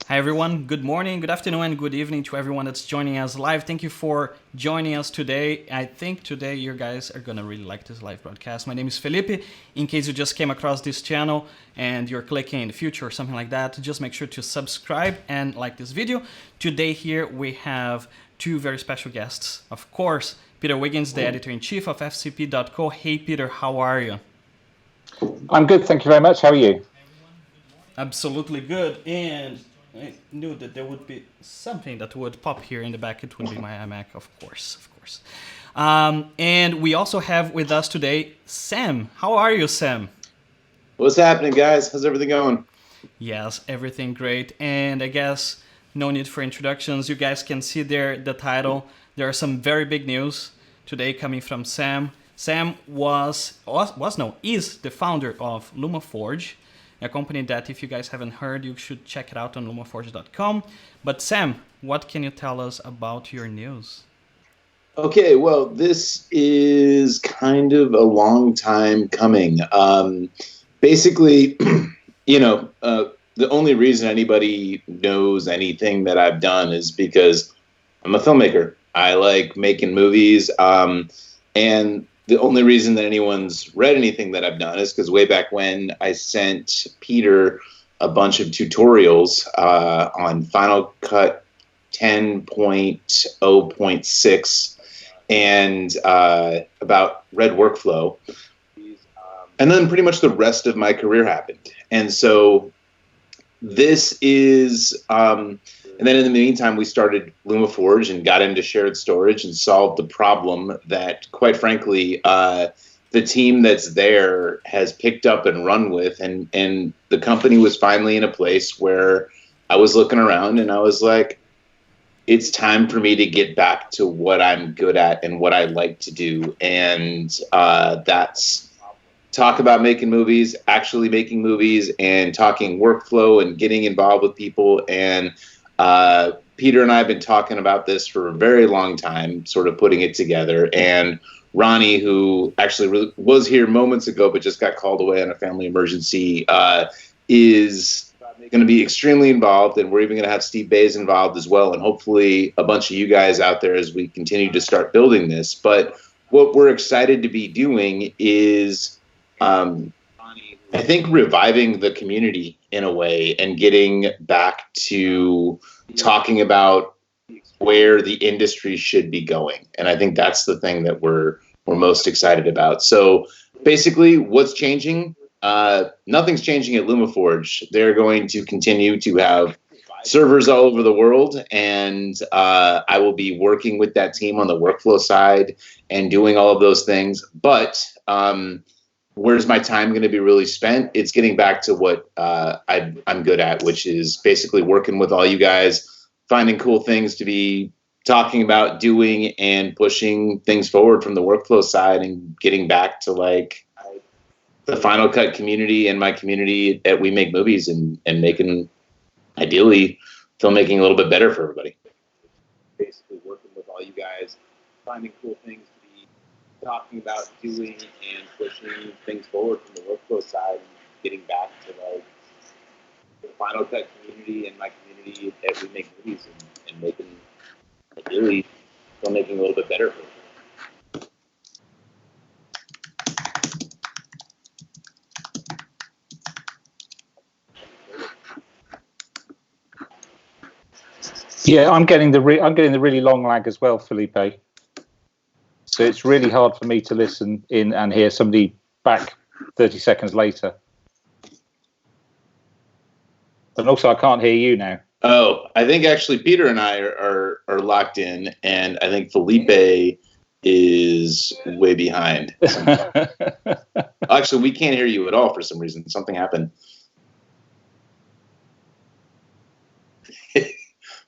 Hi everyone, good morning, good afternoon, and good evening to everyone that's joining us live. Thank you for joining us today. I think today you guys are gonna really like this live broadcast. My name is Felipe. In case you just came across this channel and you're clicking in the future or something like that, just make sure to subscribe and like this video. Today here we have two very special guests. Of course, Peter Wiggins, the editor-in-chief of FCP.co. Hey Peter, how are you? I'm good, thank you very much. How are you? Absolutely good. And I knew that there would be something that would pop here in the back. It would be my iMac, of course. And we also have with us today Sam. How are you, Sam? What's happening, guys? How's everything going? Yes, everything great. And I guess no need for introductions. You guys can see there the title. There are some very big news today coming from Sam. Sam is the founder of LumaForge, a company that, if you guys haven't heard, you should check it out on lumaforge.com. But Sam, what can you tell us about your news? Okay, well, this is kind of a long time coming. Basically, the only reason anybody knows anything that I've done is because I'm a filmmaker. I like making movies, and the only reason that anyone's read anything that I've done is because way back when I sent Peter a bunch of tutorials on Final Cut 10.0.6 and about Red Workflow. And then pretty much the rest of my career happened. And so this is... and then in the meantime, we started LumaForge and got into shared storage and solved the problem that, quite frankly, the team that's there has picked up and run with. And the company was finally in a place where I was looking around and I was like, it's time for me to get back to what I'm good at and what I like to do. And that's talk about making movies, actually making movies, and talking workflow and getting involved with people. And Peter and I have been talking about this for a very long time, sort of putting it together. And Ronny, who actually was here moments ago but just got called away on a family emergency, is going to be extremely involved. And we're even going to have Steve Bays involved as well. And hopefully a bunch of you guys out there as we continue to start building this. But what we're excited to be doing is... I think reviving the community in a way and getting back to talking about where the industry should be going. And I think that's the thing that we're most excited about. So basically what's changing? Nothing's changing at LumaForge. They're going to continue to have servers all over the world, and I will be working with that team on the workflow side and doing all of those things. But where's my time going to be really spent? It's getting back to what I'm good at, which is basically working with all you guys, finding cool things to be talking about, doing, and pushing things forward from the workflow side and getting back to like the Final Cut community and my community that we make movies and making, ideally, filmmaking a little bit better for everybody. Basically working with all you guys, finding cool things talking about, doing, and pushing things forward from the workflow side and getting back to like the Final Cut community and my community that we make movies and making, ideally, filmmaking a little bit better for them. Yeah, I'm getting the really long lag as well, Felipe. So it's really hard for me to listen in and hear somebody back 30 seconds later. And also, I can't hear you now. Oh, I think actually Peter and I are locked in, and I think Felipe is way behind. Actually, we can't hear you at all for some reason. Something happened.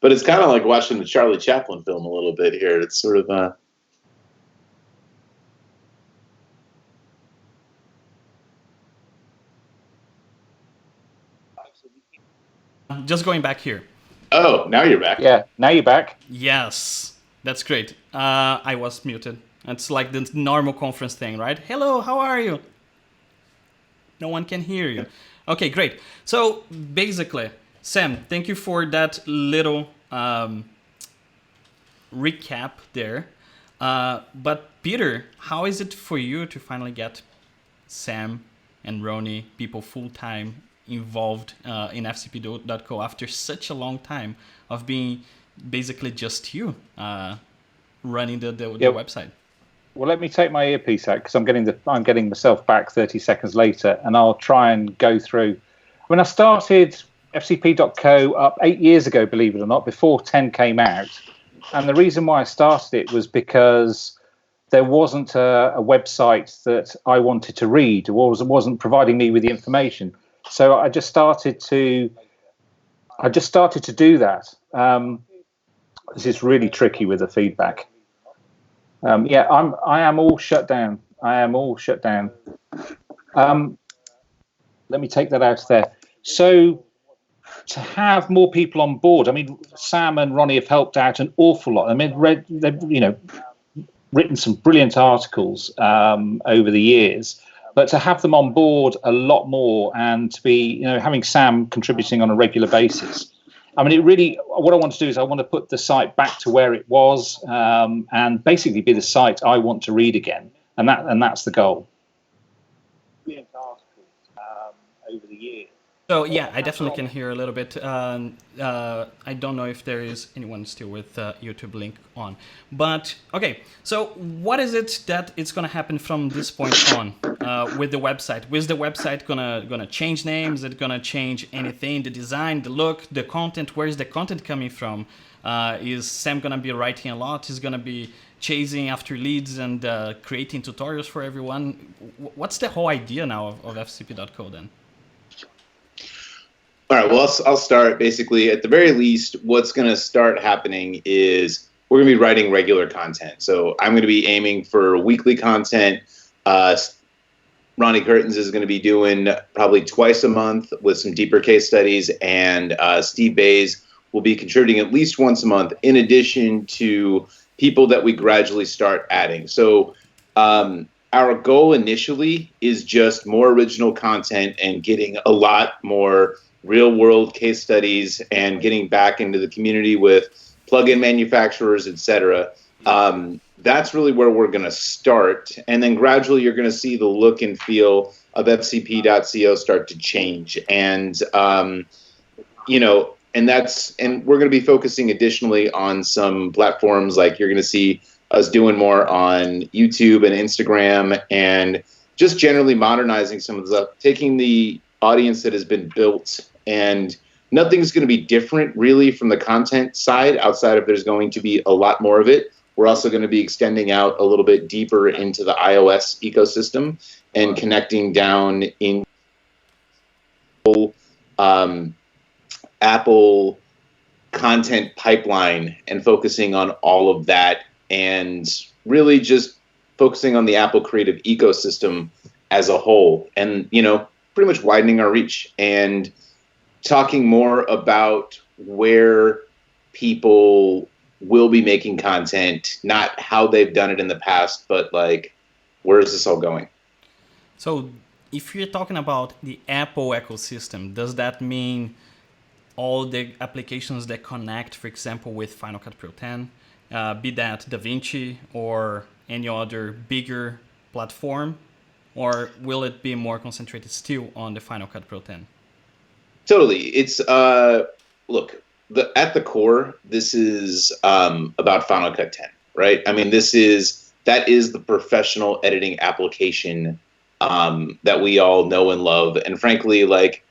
But it's kind of like watching the Charlie Chaplin film a little bit here. It's sort of... Just going back here. Oh, now you're back. Yeah, now you're back. Yes, that's great. I was muted. It's like the normal conference thing, right? Hello, how are you? No one can hear you. Okay, great. So basically, Sam, thank you for that little recap there. But Peter, how is it for you to finally get Sam and Ronny, people full-time involved in FCP.co after such a long time of being basically just you running the website? Well, let me take my earpiece out because I'm getting myself back 30 seconds later, and I'll try and go through. When I started FCP.co up 8 years ago, believe it or not, before 10 came out, and the reason why I started it was because there wasn't a website that I wanted to read, or wasn't providing me with the information. So I just started to do that. This is really tricky with the feedback. I am all shut down. Let me take that out of there. So to have more people on board, I mean, Sam and Ronny have helped out an awful lot. I mean, they've written some brilliant articles over the years, but to have them on board a lot more and to be, having Sam contributing on a regular basis. I mean, what I want to do is I want to put the site back to where it was and basically be the site I want to read again. And that's the goal. Brilliant articles over the years. So yeah, I definitely can hear a little bit. I don't know if there is anyone still with YouTube link on, but okay. So what is it that it's gonna happen from this point on with the website? Is the website gonna change names? Is it gonna change anything? The design, the look, the content? Where is the content coming from? Is Sam gonna be writing a lot? Is gonna be chasing after leads and creating tutorials for everyone? What's the whole idea now of FCP.co then? All right, well, I'll start. Basically, at the very least, what's going to start happening is we're going to be writing regular content. So I'm going to be aiming for weekly content. Ronny Courtens is going to be doing probably twice a month with some deeper case studies, and Steve Bays will be contributing at least once a month, in addition to people that we gradually start adding. So our goal initially is just more original content and getting a lot more real-world case studies and getting back into the community with plug-in manufacturers, etc. That's really where we're going to start. And then gradually you're going to see the look and feel of FCP.co start to change. And, and we're going to be focusing additionally on some platforms, like you're going to see us doing more on YouTube and Instagram, and just generally modernizing some of the stuff, taking the audience that has been built, and nothing's going to be different really from the content side outside of there's going to be a lot more of it. We're also going to be extending out a little bit deeper into the iOS ecosystem and connecting down in Apple content pipeline and focusing on all of that, and really just focusing on the Apple creative ecosystem as a whole, and pretty much widening our reach and talking more about where people will be making content, not how they've done it in the past, but like, where is this all going? So if you're talking about the Apple ecosystem, does that mean all the applications that connect, for example, with Final Cut Pro 10, be that DaVinci or any other bigger platform? Or will it be more concentrated still on the Final Cut Pro 10? Totally. It's look, at the core, this is about Final Cut 10, right? I mean, that is the professional editing application that we all know and love. And frankly, like,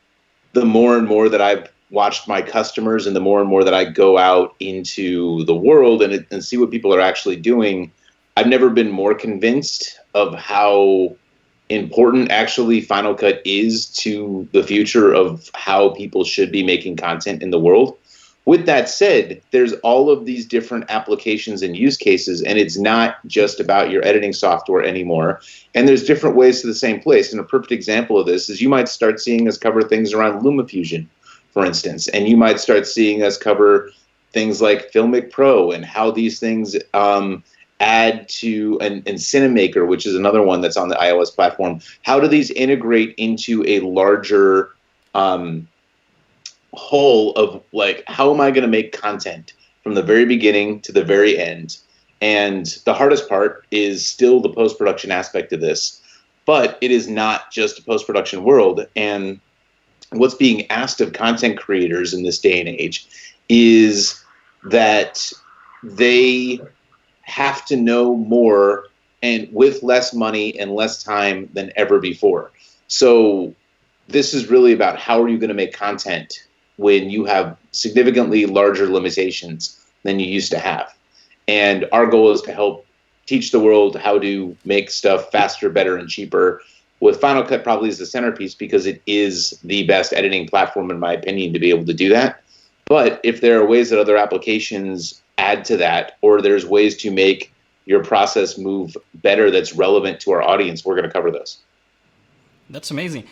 the more and more that I've watched my customers, and the more and more that I go out into the world and see what people are actually doing, I've never been more convinced of how important actually Final Cut is to the future of how people should be making content in the world. With that said, there's all of these different applications and use cases, and it's not just about your editing software anymore. And there's different ways to the same place. And a perfect example of this is you might start seeing us cover things around LumaFusion, for instance, and you might start seeing us cover things like Filmic Pro and how these things add to, and Cinemaker, which is another one that's on the iOS platform. How do these integrate into a larger whole of like, how am I going to make content from the very beginning to the very end? And the hardest part is still the post-production aspect of this, but it is not just a post-production world. And what's being asked of content creators in this day and age is that they have to know more and with less money and less time than ever before. So this is really about how are you going to make content when you have significantly larger limitations than you used to have. And our goal is to help teach the world how to make stuff faster, better, and cheaper, with Final Cut probably as the centerpiece because it is the best editing platform, in my opinion, to be able to do that. But if there are ways that other applications add to that, or there's ways to make your process move better that's relevant to our audience, we're going to cover those. That's amazing.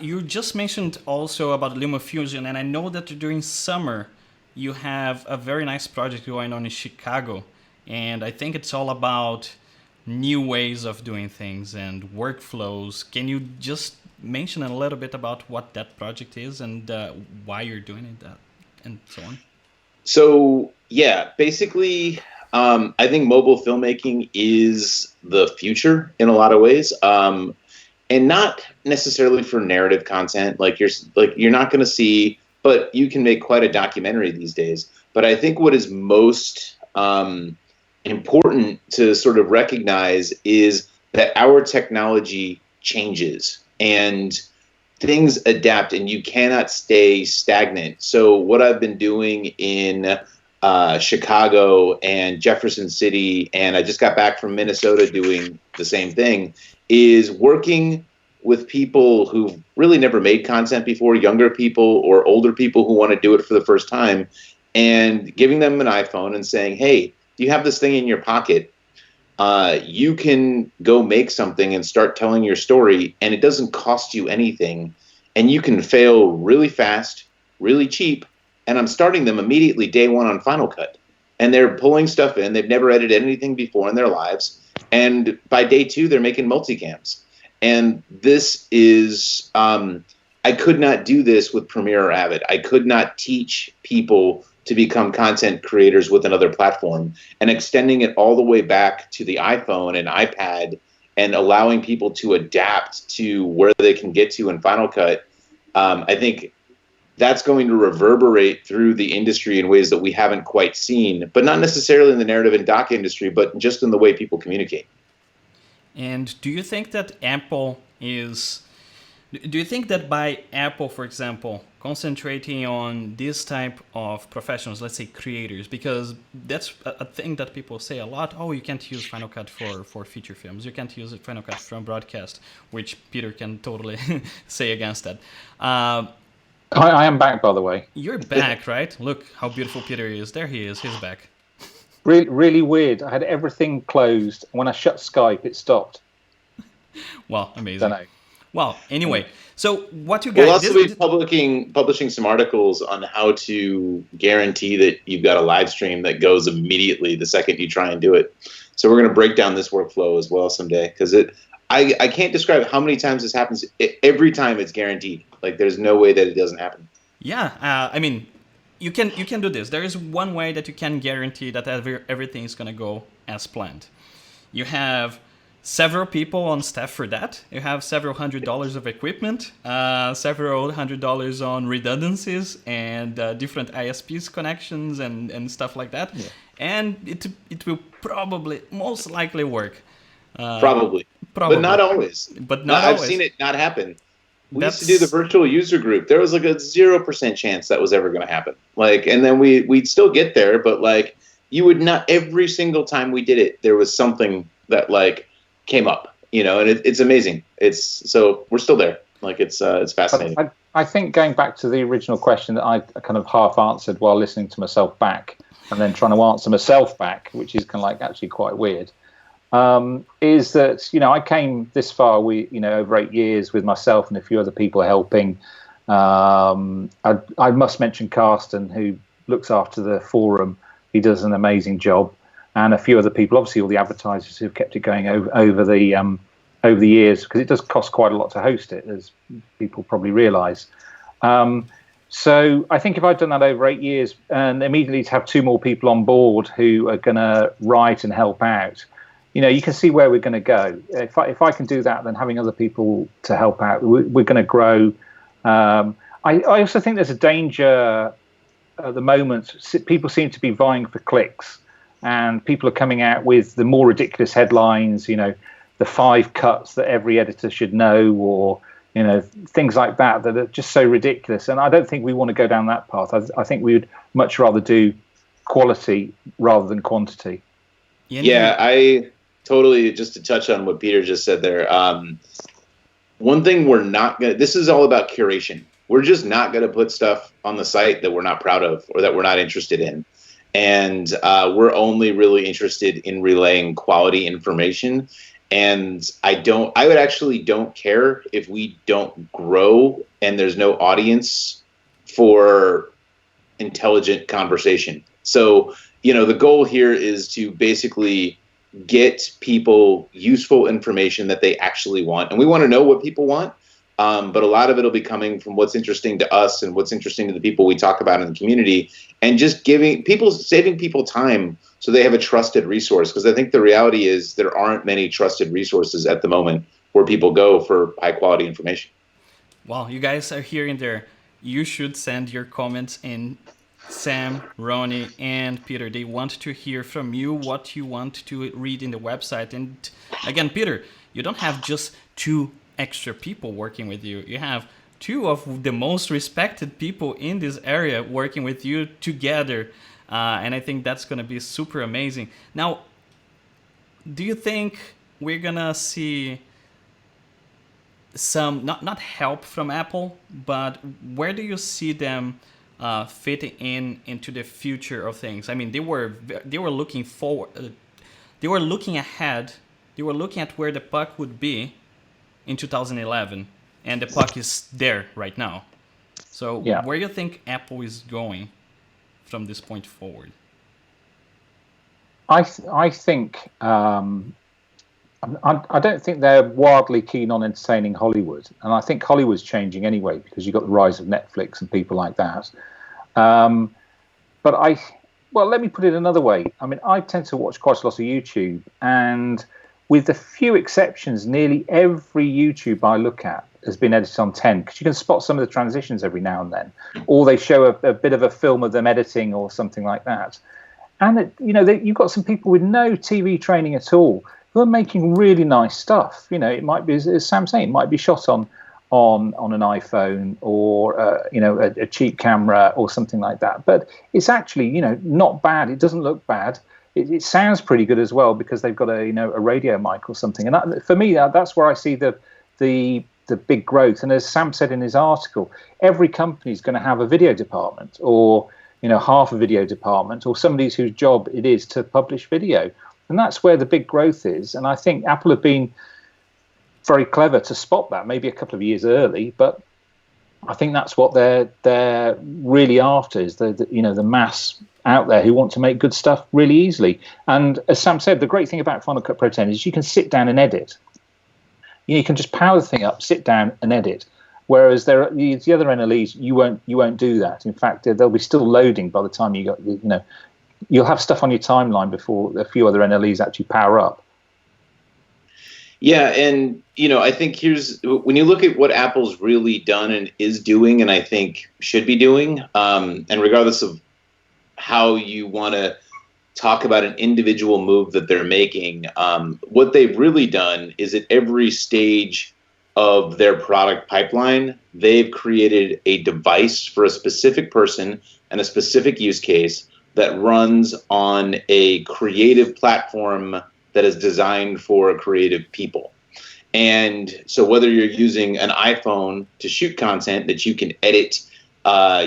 You just mentioned also about LumaFusion, and I know that during summer you have a very nice project going on in Chicago. And I think it's all about new ways of doing things and workflows. Can you just mention a little bit about what that project is and why you're doing it and so on? So, yeah, basically, I think mobile filmmaking is the future in a lot of ways. And not necessarily for narrative content. You're not going to see, but you can make quite a documentary these days. But I think what is most important to sort of recognize is that our technology changes and things adapt, and you cannot stay stagnant. So what I've been doing in Chicago and Jefferson City, and I just got back from Minnesota doing the same thing, is working with people who've really never made content before, younger people or older people who want to do it for the first time, and giving them an iPhone and saying, hey, you have this thing in your pocket. You can go make something and start telling your story, and it doesn't cost you anything. And you can fail really fast, really cheap. And I'm starting them immediately day one on Final Cut. And they're pulling stuff in. They've never edited anything before in their lives. And by day two, they're making multicams. And this is, I could not do this with Premiere or Avid. I could not teach people to become content creators with another platform, and extending it all the way back to the iPhone and iPad and allowing people to adapt to where they can get to in Final Cut. I think that's going to reverberate through the industry in ways that we haven't quite seen, but not necessarily in the narrative and doc industry, but just in the way people communicate. And do you think that do you think that by Apple, for example, concentrating on this type of professionals, let's say creators, because that's a thing that people say a lot, oh, you can't use Final Cut for feature films, you can't use Final Cut from broadcast, which Peter can totally say against that. I am back, by the way. You're back, right? Look how beautiful Peter is. There he is. He's back. Really, really weird. I had everything closed. When I shut Skype, it stopped. Well, amazing. Don't know. Well, anyway, so what you guys... We'll also be publishing some articles on how to guarantee that you've got a live stream that goes immediately the second you try and do it. So we're going to break down this workflow as well someday, because I can't describe how many times this happens. Every time it's guaranteed. Like, there's no way that it doesn't happen. Yeah, I mean, you can do this. There is one way that you can guarantee that everything is going to go as planned. You have several people on staff for that. You have several $100s of equipment, several $100s on redundancies and different ISPs connections and stuff like that. Yeah. And it will probably, most likely work. Probably. But not always. I've seen it not happen. We used to do the virtual user group. There was like a 0% chance that was ever going to happen. Like, and then we'd still get there, but like, you would not, every single time we did it, there was something that like came up, you know, and it's amazing. So we're still there. Like, it's fascinating. I think going back to the original question that I kind of half answered while listening to myself back and then trying to answer myself back, which is kind of like actually quite weird, is that, you know, I came this far, over 8 years with myself and a few other people helping. I must mention Carsten, who looks after the forum. He does an amazing job. And a few other people, obviously all the advertisers who've kept it going over the years, because it does cost quite a lot to host it, as people probably realise. So I think if I'd done that over 8 years and immediately to have 2 more people on board who are going to write and help out, you can see where we're going to go. If I can do that, then having other people to help out, we're going to grow. I also think there's a danger at the moment. People seem to be vying for clicks, and people are coming out with the more ridiculous headlines, the 5 cuts that every editor should know, or things like that are just so ridiculous. And I don't think we want to go down that path. I think we would much rather do quality rather than quantity. Yeah, I totally, just to touch on what Peter just said there. One thing we're not going to, this is all about curation. We're just not going to put stuff on the site that we're not proud of or that we're not interested in. And we're only really interested in relaying quality information. And I would actually don't care if we don't grow and there's no audience for intelligent conversation. So, the goal here is to basically get people useful information that they actually want. And we want to know what people want. But a lot of it will be coming from what's interesting to us and what's interesting to the people we talk about in the community, and just saving people time so they have a trusted resource. Because I think the reality is there aren't many trusted resources at the moment where people go for high quality information. Well, you guys are hearing there. You should send your comments in. Sam, Ronny, and Peter, they want to hear from you what you want to read in the website. And again, Peter, you don't have just 2 extra people working with you. You have 2 of the most respected people in this area working with you together. And I think that's going to be super amazing. Now, do you think we're going to see some, not help from Apple, but where do you see them fitting into the future of things? I mean, they were looking forward, they were looking ahead, they were looking at where the puck would be in 2011, and the puck is there right now. So where do you think Apple is going from this point forward? I think I don't think they're wildly keen on entertaining Hollywood, and I think Hollywood's changing anyway because you've got the rise of Netflix and people like that. But let me put it another way. I mean, I tend to watch quite a lot of YouTube, and with a few exceptions, nearly every YouTube I look at has been edited on 10, because you can spot some of the transitions every now and then, or they show a bit of a film of them editing or something like that. And you've got some people with no TV training at all who are making really nice stuff. It might be, as Sam's saying, it might be shot on an iPhone or a cheap camera or something like that. But it's actually not bad. It doesn't look bad. It sounds pretty good as well because they've got a radio mic or something. And that, for me, that's where I see the big growth. And as Sam said in his article, every company is going to have a video department, or half a video department, or somebody whose job it is to publish video. And that's where the big growth is. And I think Apple have been very clever to spot that, maybe a couple of years early, but I think that's what they're really after, is the mass out there who want to make good stuff really easily. And as Sam said, the great thing about Final Cut Pro 10 is you can sit down and edit. You can just power the thing up, sit down and edit. Whereas the other NLEs, you won't do that. In fact, they'll be still loading by the time you'll have stuff on your timeline before a few other NLEs actually power up. Yeah, and I think when you look at what Apple's really done and is doing, and I think should be doing, and regardless of how you want to talk about an individual move that they're making, what they've really done is at every stage of their product pipeline, they've created a device for a specific person and a specific use case that runs on a creative platform that is designed for creative people. And so whether you're using an iPhone to shoot content that you can edit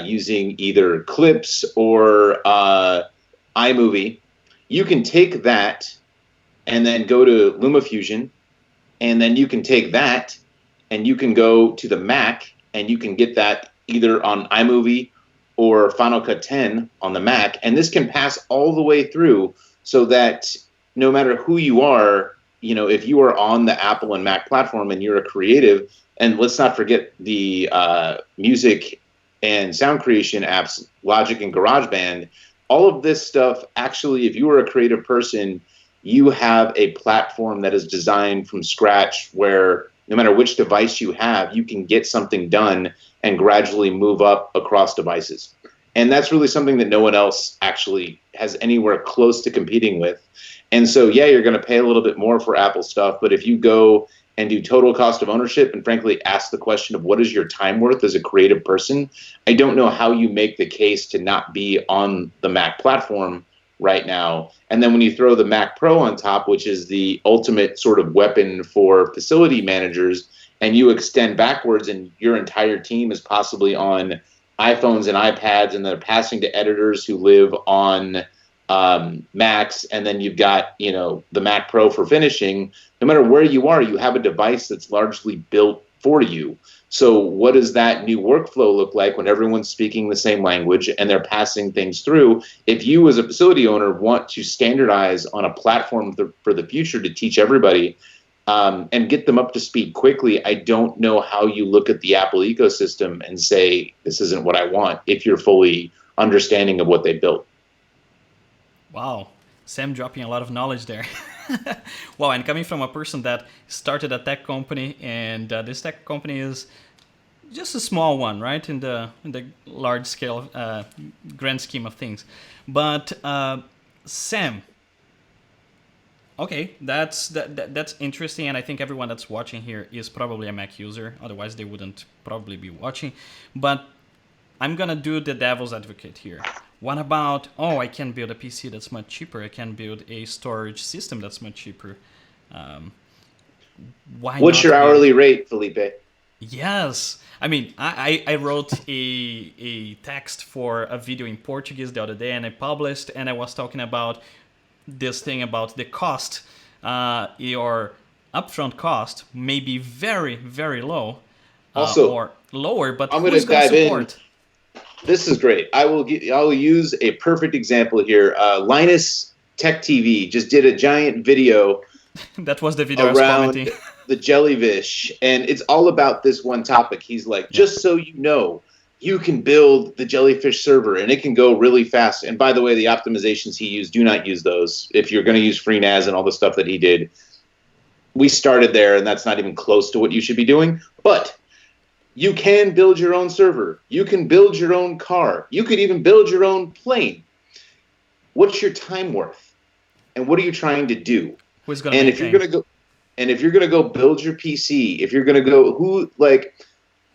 using either Clips or iMovie, you can take that and then go to LumaFusion, and then you can take that and you can go to the Mac and you can get that either on iMovie or Final Cut 10 on the Mac. And this can pass all the way through, so that no matter who you are, if you are on the Apple and Mac platform and you're a creative, and let's not forget the music and sound creation apps, Logic and GarageBand, all of this stuff, actually, if you are a creative person, you have a platform that is designed from scratch where no matter which device you have, you can get something done and gradually move up across devices. And that's really something that no one else actually has anywhere close to competing with. And so, yeah, you're going to pay a little bit more for Apple stuff, but if you go and do total cost of ownership and frankly ask the question of what is your time worth as a creative person, I don't know how you make the case to not be on the Mac platform right now. And then when you throw the Mac Pro on top, which is the ultimate sort of weapon for facility managers, and you extend backwards and your entire team is possibly on iPhones and iPads, and they're passing to editors who live on Macs, and then you've got, you know, the Mac Pro for finishing. No matter where you are, you have a device that's largely built for you. So what does that new workflow look like when everyone's speaking the same language and they're passing things through? If you as a facility owner want to standardize on a platform for the future to teach everybody and get them up to speed quickly, I don't know how you look at the Apple ecosystem and say, this isn't what I want, if you're fully understanding of what they built. Wow, Sam dropping a lot of knowledge there. Wow, and coming from a person that started a tech company, and this tech company is just a small one, right, in the large scale, grand scheme of things. But Sam, okay, that's interesting, and I think everyone that's watching here is probably a Mac user. Otherwise, they wouldn't probably be watching. But I'm gonna do the devil's advocate here. What about, oh, I can build a PC that's much cheaper. I can build a storage system that's much cheaper. Why? What's your hourly rate, Felipe? Yes. I mean, I wrote a text for a video in Portuguese the other day, and I published, and I was talking about this thing about the cost. Your upfront cost may be very, very low, or lower, but I'm going to dive in. This is great. I'll use a perfect example here. Linus Tech TV just did a giant video. That was the video I was commenting. The jellyfish, and it's all about this one topic. He's like, just so you know, you can build the jellyfish server, and it can go really fast. And by the way, the optimizations he used, do not use those. If you're going to use FreeNAS and all the stuff that he did, we started there, and that's not even close to what you should be doing. But you can build your own server. You can build your own car. You could even build your own plane. What's your time worth? And what are you trying to do? Who's going to if you're going to go build your PC, if you're going to go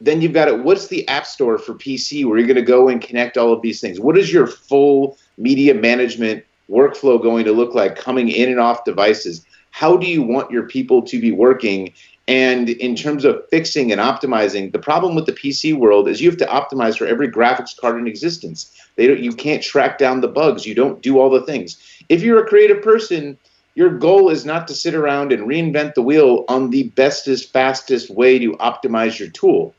then you've got it. What's the app store for PC where you're going to go and connect all of these things? What is your full media management workflow going to look like coming in and off devices? How do you want your people to be working? And in terms of fixing and optimizing, the problem with the PC world is you have to optimize for every graphics card in existence. You can't track down the bugs. You don't do all the things. If you're a creative person, your goal is not to sit around and reinvent the wheel on the bestest, fastest way to optimize your tool.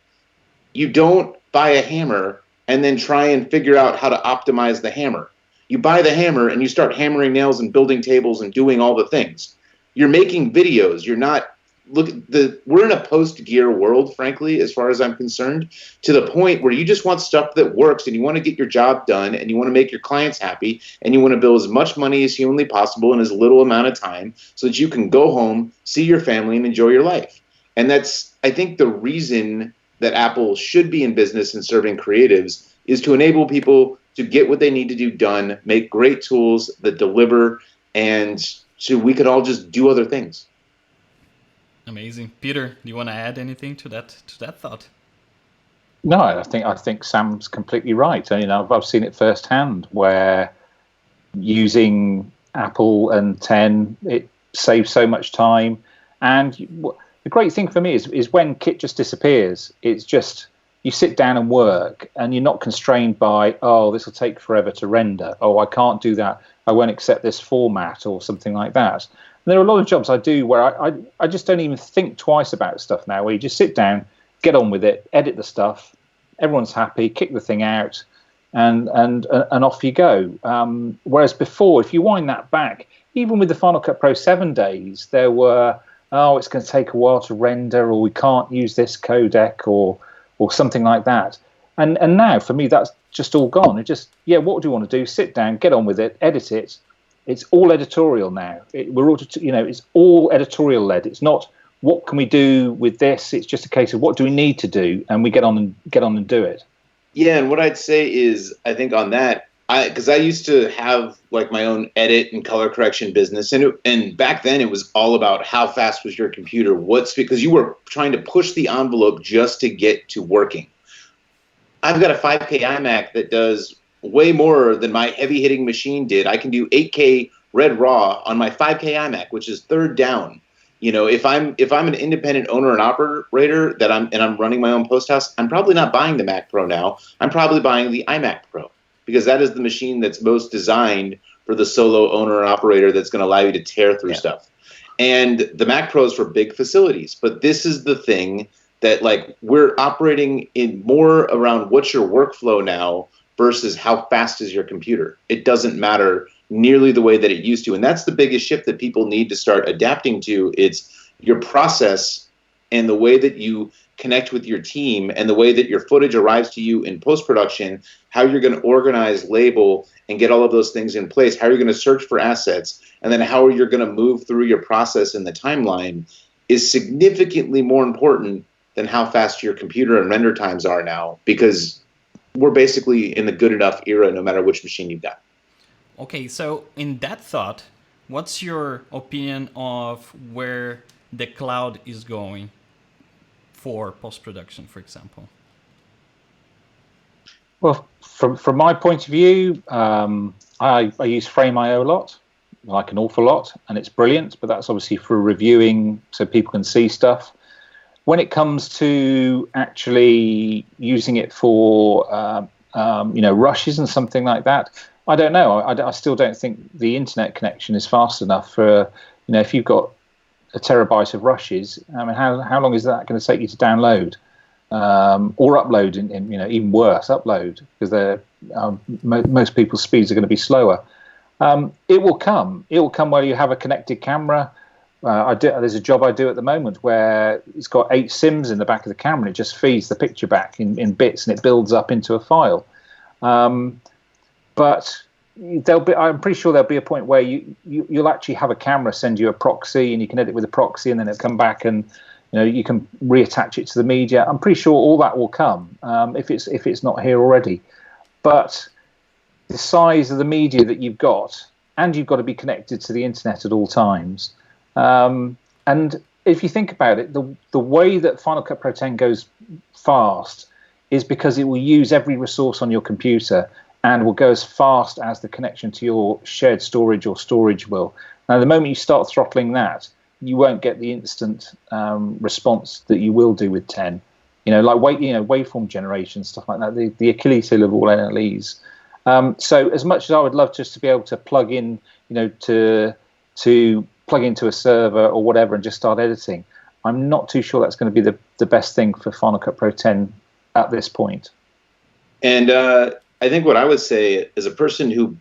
You don't buy a hammer and then try and figure out how to optimize the hammer. You buy the hammer and you start hammering nails and building tables and doing all the things. You're making videos. You're not we're in a post-gear world, frankly, as far as I'm concerned, to the point where you just want stuff that works and you want to get your job done and you want to make your clients happy and you want to build as much money as humanly possible in as little amount of time so that you can go home, see your family, and enjoy your life. And that's, I think, the reason that Apple should be in business and serving creatives is to enable people to get what they need to do done, make great tools that deliver, and so we could all just do other things. Amazing. Peter, do you want to add anything to that thought? No, I think Sam's completely right. I've seen it firsthand where using Apple and 10, it saves so much time. And the great thing for me is when kit just disappears, it's just you sit down and work and you're not constrained by, oh, this will take forever to render. Oh, I can't do that. I won't accept this format or something like that. There are a lot of jobs I do where I just don't even think twice about stuff now, where you just sit down, get on with it, edit the stuff, everyone's happy, kick the thing out, and off you go. Whereas before, if you wind that back, even with the Final Cut Pro 7 days, there were, it's going to take a while to render, or we can't use this codec, or something like that. And now for me, that's just all gone. It just, what do you want to do? Sit down, get on with it, edit it. It's all editorial now. It's all editorial led. It's not what can we do with this. It's just a case of what do we need to do, and we get on and do it. Yeah, and what I'd say is, I think on that, because I used to have like my own edit and color correction business, and back then it was all about how fast was your computer. Because you were trying to push the envelope just to get to working. I've got a 5K iMac that does way more than my heavy-hitting machine did. I can do 8K Red Raw on my 5K iMac, which is third down. If I'm an independent owner and operator I'm running my own post house, I'm probably not buying the Mac Pro now. I'm probably buying the iMac Pro, because that is the machine that's most designed for the solo owner and operator that's going to allow you to tear through stuff. And the Mac Pro is for big facilities, but this is the thing that like we're operating in more around what's your workflow now versus how fast is your computer. It doesn't matter nearly the way that it used to. And that's the biggest shift that people need to start adapting to. It's your process and the way that you connect with your team and the way that your footage arrives to you in post-production, how you're going to organize, label, and get all of those things in place, how you're going to search for assets, and then how you're going to move through your process in the timeline is significantly more important than how fast your computer and render times are now, because we're basically in the good enough era no matter which machine you've got. Okay, so in that thought, what's your opinion of where the cloud is going for post-production, for example? Well, from my point of view, I use Frame.io a lot, like an awful lot, and it's brilliant, but that's obviously for reviewing so people can see stuff. When it comes to actually using it for rushes and something like that, I don't know. I still don't think the internet connection is fast enough for, if you've got a terabyte of rushes, I mean, how long is that going to take you to download or upload? And even worse, upload, because most people's speeds are going to be slower. It will come. It will come where you have a connected camera. There's a job I do at the moment where it's got 8 SIMs in the back of the camera. It just feeds the picture back in bits, and it builds up into a file. But I'm pretty sure there'll be a point where you'll actually have a camera send you a proxy, and you can edit with a proxy, and then it'll come back, and you can reattach it to the media. I'm pretty sure all that will come if it's not here already. But the size of the media that you've got, and you've got to be connected to the internet at all times. And if you think about it, the way that Final Cut Pro 10 goes fast is because it will use every resource on your computer and will go as fast as the connection to your shared storage or storage will. Now, the moment you start throttling that, you won't get the instant response that you will do with 10. Like waveform generation, stuff like that, the Achilles heel of all NLEs. So as much as I would love just to be able to plug in, to plug into a server or whatever and just start editing, I'm not too sure that's going to be the best thing for Final Cut Pro 10 at this point. And I think what I would say as a person who,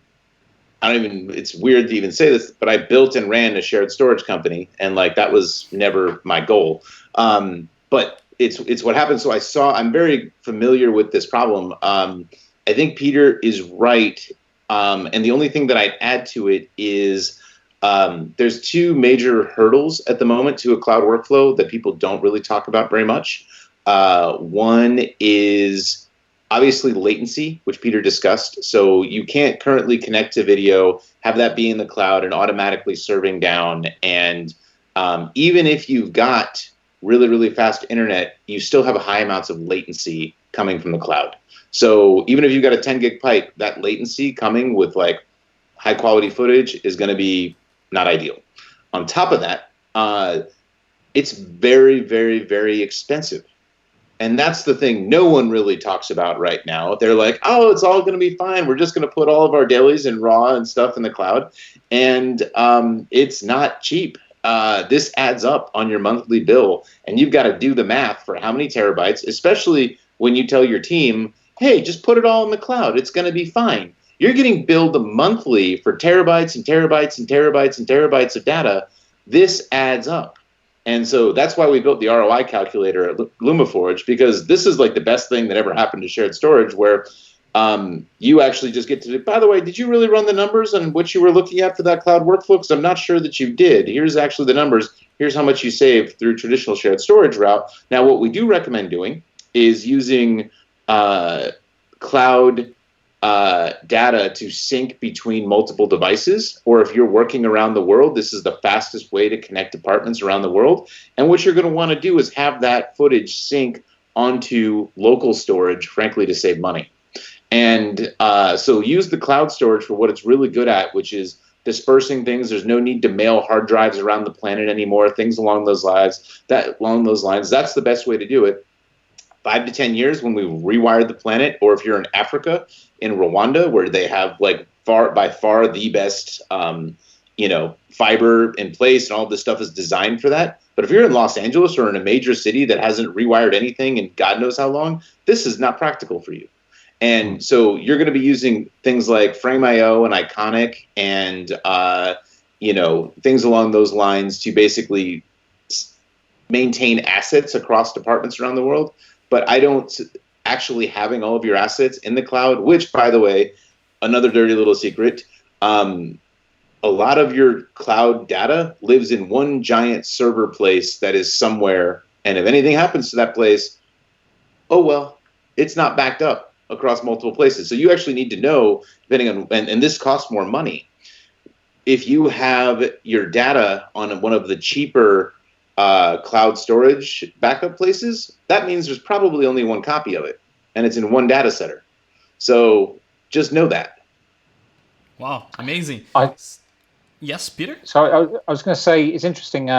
it's weird to even say this, but I built and ran a shared storage company, and like that was never my goal. But it's what happened. So I'm very familiar with this problem. I think Peter is right. And the only thing that I'd add to it is there's 2 major hurdles at the moment to a cloud workflow that people don't really talk about very much. One is obviously latency, which Peter discussed. So you can't currently connect to video, have that be in the cloud and automatically serving down. And even if you've got really, really fast internet, you still have high amounts of latency coming from the cloud. So even if you've got a 10 gig pipe, that latency coming with like high quality footage is going to be not ideal. On top of that, it's very, very, very expensive. And that's the thing no one really talks about right now. They're like, oh, it's all going to be fine. We're just going to put all of our dailies and RAW and stuff in the cloud. And it's not cheap. This adds up on your monthly bill. And you've got to do the math for how many terabytes, especially when you tell your team, hey, just put it all in the cloud. It's going to be fine. You're getting billed monthly for terabytes and terabytes and terabytes and terabytes of data. This adds up. And so that's why we built the ROI calculator at LumaForge, because this is like the best thing that ever happened to shared storage, where you actually just get to, by the way, did you really run the numbers on what you were looking at for that cloud workflow? Because I'm not sure that you did. Here's actually the numbers. Here's how much you saved through traditional shared storage route. Now, what we do recommend doing is using cloud data to sync between multiple devices, or if you're working around the world, this is the fastest way to connect departments around the world. And what you're going to want to do is have that footage sync onto local storage, frankly, to save money. And so use the cloud storage for what it's really good at, which is dispersing things. There's no need to mail hard drives around the planet anymore, things along those lines. That's the best way to do it. 5 to 10 years when we rewired the planet, or if you're in Africa, in Rwanda, where they have like by far the best fiber in place, and all this stuff is designed for that. But if you're in Los Angeles or in a major city that hasn't rewired anything in God knows how long, this is not practical for you. And so you're going to be using things like Frame.io and Iconic and things along those lines to basically maintain assets across departments around the world. But I don't actually having all of your assets in the cloud, which, by the way, another dirty little secret, a lot of your cloud data lives in one giant server place that is somewhere. And if anything happens to that place, oh, well, it's not backed up across multiple places. So you actually need to know, depending on, and this costs more money, if you have your data on one of the cheaper cloud storage backup places, that means there's probably only one copy of it, and it's in one data center. So just know that. Wow, amazing. Yes, Peter? So I was going to say, it's interesting.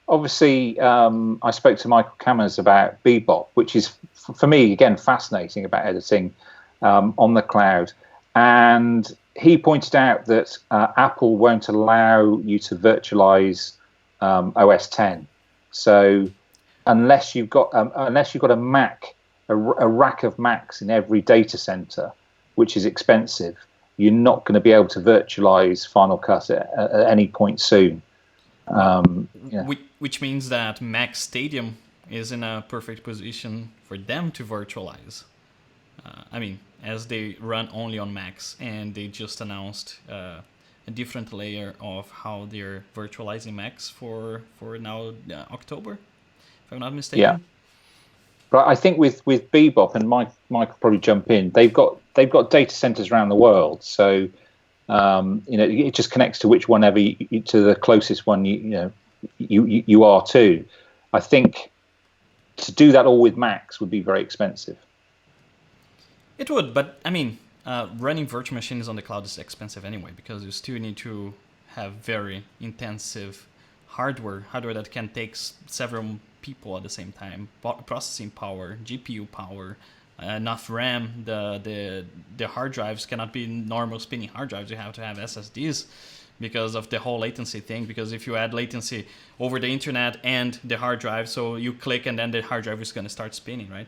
Obviously, I spoke to Michael Cammers about Bebop, which is, for me, again, fascinating about editing on the cloud. And he pointed out that Apple won't allow you to virtualize OS 10. So unless you've got a Mac, a rack of Macs in every data center, which is expensive, you're not going to be able to virtualize Final Cut at any point soon. Which means that Mac Stadium is in a perfect position for them to virtualize. As they run only on Macs, and they just announced a different layer of how they're virtualizing Macs for now October, if I'm not mistaken. Yeah. But I think with Bebop, and Mike will probably jump in, they've got data centers around the world, so it just connects to whichever to the closest one you are to. I think to do that all with Macs would be very expensive. It would, but running virtual machines on the cloud is expensive anyway, because you still need to have very intensive hardware that can take several people at the same time, processing power, GPU power, enough RAM. The hard drives cannot be normal spinning hard drives. You have to have SSDs because of the whole latency thing, because if you add latency over the internet and the hard drive, so you click and then the hard drive is going to start spinning, right?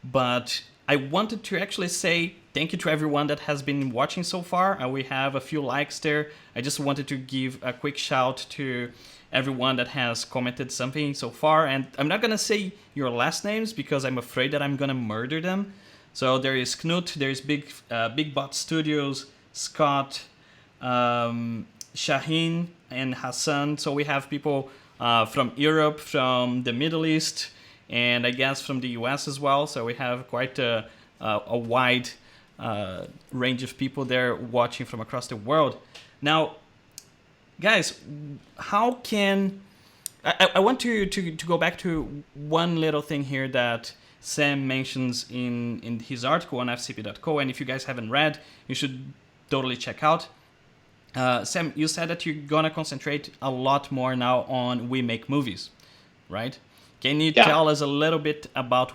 But I wanted to actually say thank you to everyone that has been watching so far. We have a few likes there. I just wanted to give a quick shout to everyone that has commented something so far. And I'm not going to say your last names because I'm afraid that I'm going to murder them. So there is Knut, there is Big Bot Studios, Scott, Shaheen, and Hassan. So we have people from Europe, from the Middle East, and I guess from the US as well. So we have quite a wide range of people there watching from across the world. Now, guys, how can... I want to go back to one little thing here that Sam mentions in his article on FCP.co, and if you guys haven't read, you should totally check out. Sam, you said that you're going to concentrate a lot more now on We Make Movies, right? Can you tell us a little bit about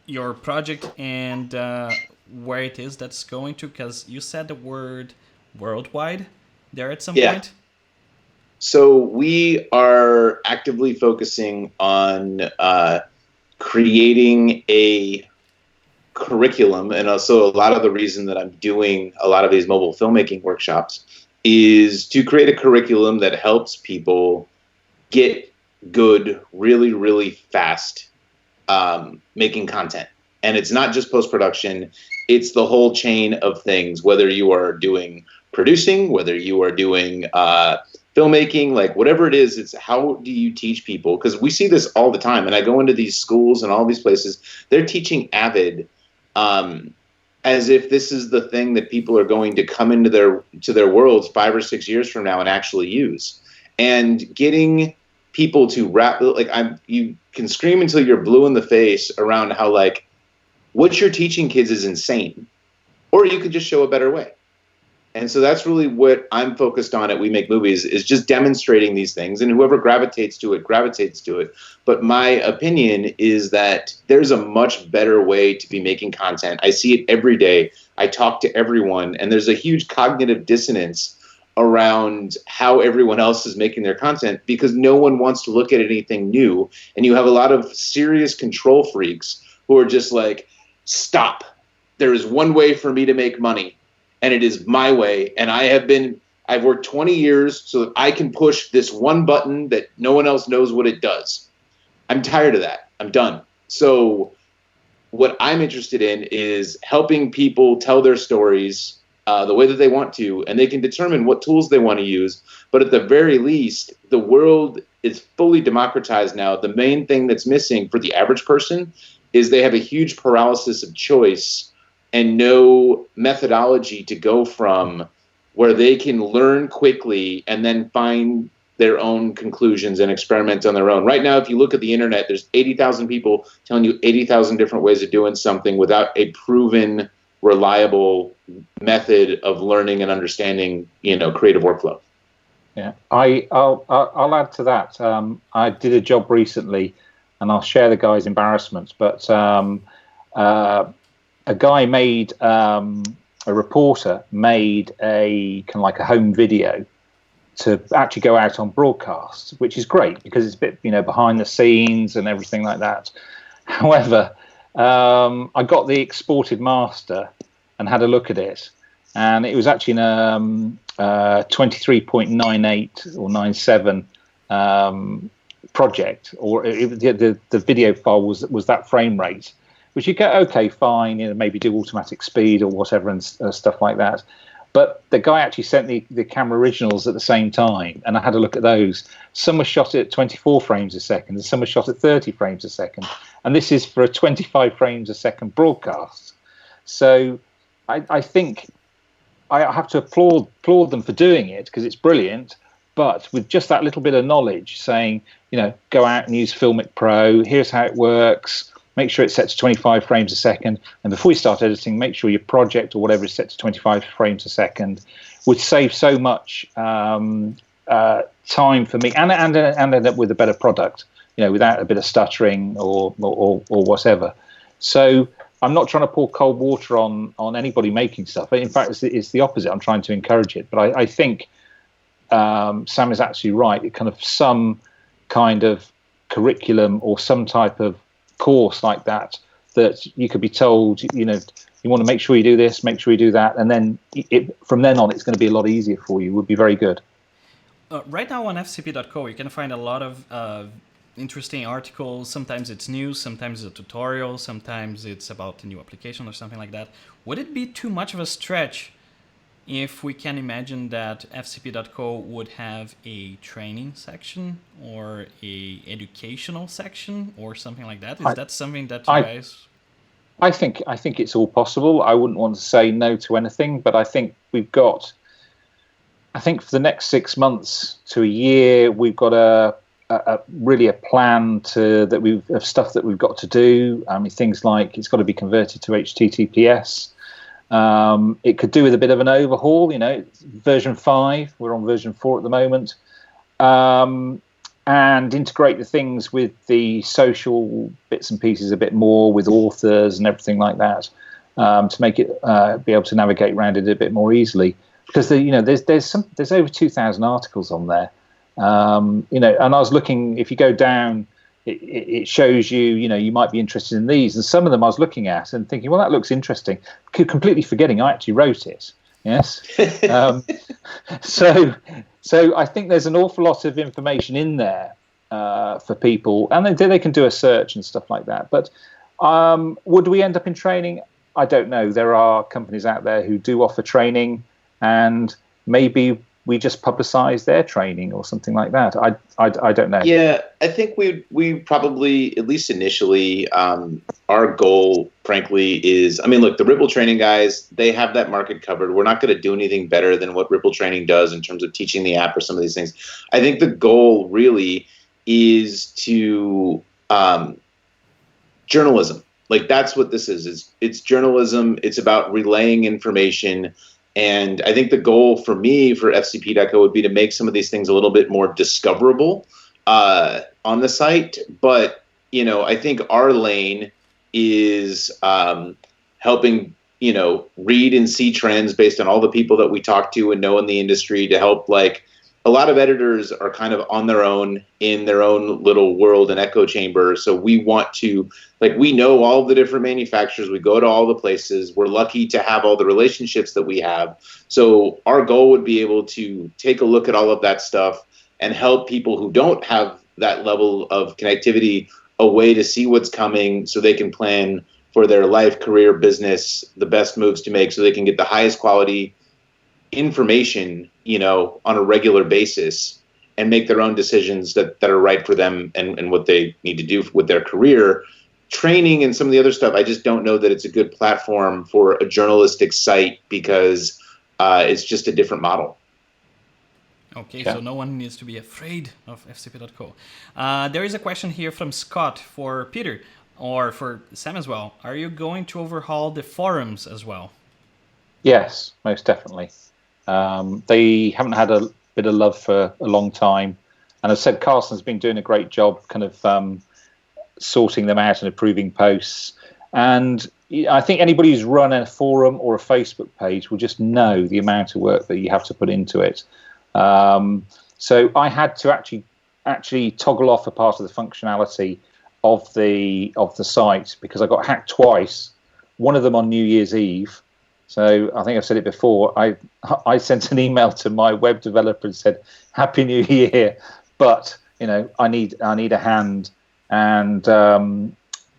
your project and where it is that's going to? Because you said the word worldwide there at some point. So we are actively focusing on creating a curriculum, and also a lot of the reason that I'm doing a lot of these mobile filmmaking workshops is to create a curriculum that helps people get good really, really fast making content. And it's not just post-production, it's the whole chain of things, whether you are doing producing, whether you are doing filmmaking, like whatever it is, it's how do you teach people? Because we see this all the time. And I go into these schools and all these places, they're teaching Avid as if this is the thing that people are going to come into their worlds 5 or 6 years from now and actually use. And getting people to you can scream until you're blue in the face around how like what you're teaching kids is insane, or you could just show a better way. And so that's really what I'm focused on at We Make Movies, is just demonstrating these things, and whoever gravitates to it. But my opinion is that there's a much better way to be making content. I see it every day. I talk to everyone, and there's a huge cognitive dissonance around how everyone else is making their content because no one wants to look at anything new. And you have a lot of serious control freaks who are just like, stop. There is one way for me to make money, and it is my way. And I've worked 20 years so that I can push this one button that no one else knows what it does. I'm tired of that. I'm done. So what I'm interested in is helping people tell their stories the way that they want to, and they can determine what tools they want to use. But at the very least, the world is fully democratized now. The main thing that's missing for the average person is they have a huge paralysis of choice and no methodology to go from where they can learn quickly and then find their own conclusions and experiment on their own. Right now, if you look at the internet, there's 80,000 people telling you 80,000 different ways of doing something without a proven, reliable method of learning and understanding, creative workflow. Yeah, I'll add to that. I did a job recently, and I'll share the guy's embarrassments, but a guy made, a reporter made a kind of like a home video to actually go out on broadcasts, which is great because it's a bit, behind the scenes and everything like that. However, I got the exported master and had a look at it, and it was actually in 23.98 or 97 project, or the video file was that frame rate, which you go, okay, fine, maybe do automatic speed or whatever and stuff like that. But the guy actually sent the camera originals at the same time, and I had a look at those. Some were shot at 24 frames a second, and some were shot at 30 frames a second. And this is for a 25 frames a second broadcast. So I think I have to applaud them for doing it because it's brilliant. But with just that little bit of knowledge, saying, go out and use Filmic Pro, here's how it works. Make sure it's set to 25 frames a second. And before you start editing, make sure your project or whatever is set to 25 frames a second, would save so much time for me and end up with a better product, without a bit of stuttering or whatever. So I'm not trying to pour cold water on anybody making stuff. In fact, it's the opposite. I'm trying to encourage it. But I think Sam is actually right. It kind of some kind of curriculum or some type of course like that you could be told, you want to make sure you do this, make sure you do that, and then from then on it's going to be a lot easier for you. It would be very good. Right now on FCP.co you can find a lot of interesting articles. Sometimes it's news, sometimes it's a tutorial, sometimes it's about a new application or something like that. Would it be too much of a stretch if we can imagine that FCP.co would have a training section or a educational section or something like that? Is that something that you guys... I think it's all possible. I wouldn't want to say no to anything, but I think we've got... I think for the next 6 months to a year, we've got really a plan of stuff that we've got to do. I mean, things like it's got to be converted to HTTPS. It could do with a bit of an overhaul, version 5, we're on version 4 at the moment, and integrate the things with the social bits and pieces a bit more with authors and everything like that, to make it be able to navigate around it a bit more easily. Because there's over 2,000 articles on there, and I was looking, if you go down, it shows you, you might be interested in these. And some of them I was looking at and thinking, well, that looks interesting. Completely forgetting I actually wrote it. Yes. So I think there's an awful lot of information in there for people, and they can do a search and stuff like that. But would we end up in training? I don't know. There are companies out there who do offer training, and maybe we just publicize their training or something like that. I don't know. Yeah, I think we probably, at least initially, our goal, frankly, is, I mean, look, the Ripple training guys, they have that market covered. We're not going to do anything better than what Ripple training does in terms of teaching the app or some of these things. I think the goal really is to journalism. Like, that's what this is. It's journalism. It's about relaying information. And I think the goal for me for FCP.co would be to make some of these things a little bit more discoverable on the site. But, I think our lane is helping, read and see trends based on all the people that we talk to and know in the industry, to help, like, a lot of editors are kind of on their own in their own little world and echo chamber. So we want to, like, we know all the different manufacturers. We go to all the places. We're lucky to have all the relationships that we have. So our goal would be able to take a look at all of that stuff and help people who don't have that level of connectivity a way to see what's coming, so they can plan for their life, career, business, the best moves to make, so they can get the highest quality information, on a regular basis, and make their own decisions that are right for them and what they need to do with their career. Training and some of the other stuff, I just don't know that it's a good platform for a journalistic site, because it's just a different model. Okay, Yeah. so no one needs to be afraid of FCP.co. There is a question here from Scott for Peter, or for Sam as well. Are you going to overhaul the forums as well? Yes, most definitely. They haven't had a bit of love for a long time, and as I said, Carson's been doing a great job kind of sorting them out and approving posts. And I think anybody who's run a forum or a Facebook page will just know the amount of work that you have to put into it. So I had to actually toggle off a part of the functionality of the site, because I got hacked twice. One of them on New Year's Eve. So I think I've said it before. I sent an email to my web developer and said, "Happy New Year," but I need a hand. And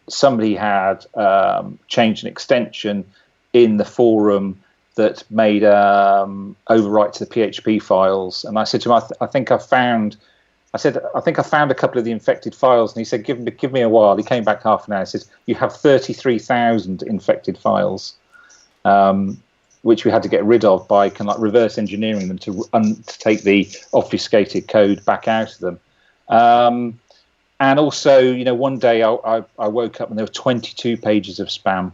somebody had changed an extension in the forum that made overwrite to the PHP files. And I said to him, I think I found a couple of the infected files. And he said, give me a while. He came back half an hour. He says, "You have 33,000 infected files." Which we had to get rid of by kind of like reverse engineering them to take the obfuscated code back out of them. And also, one day I woke up and there were 22 pages of spam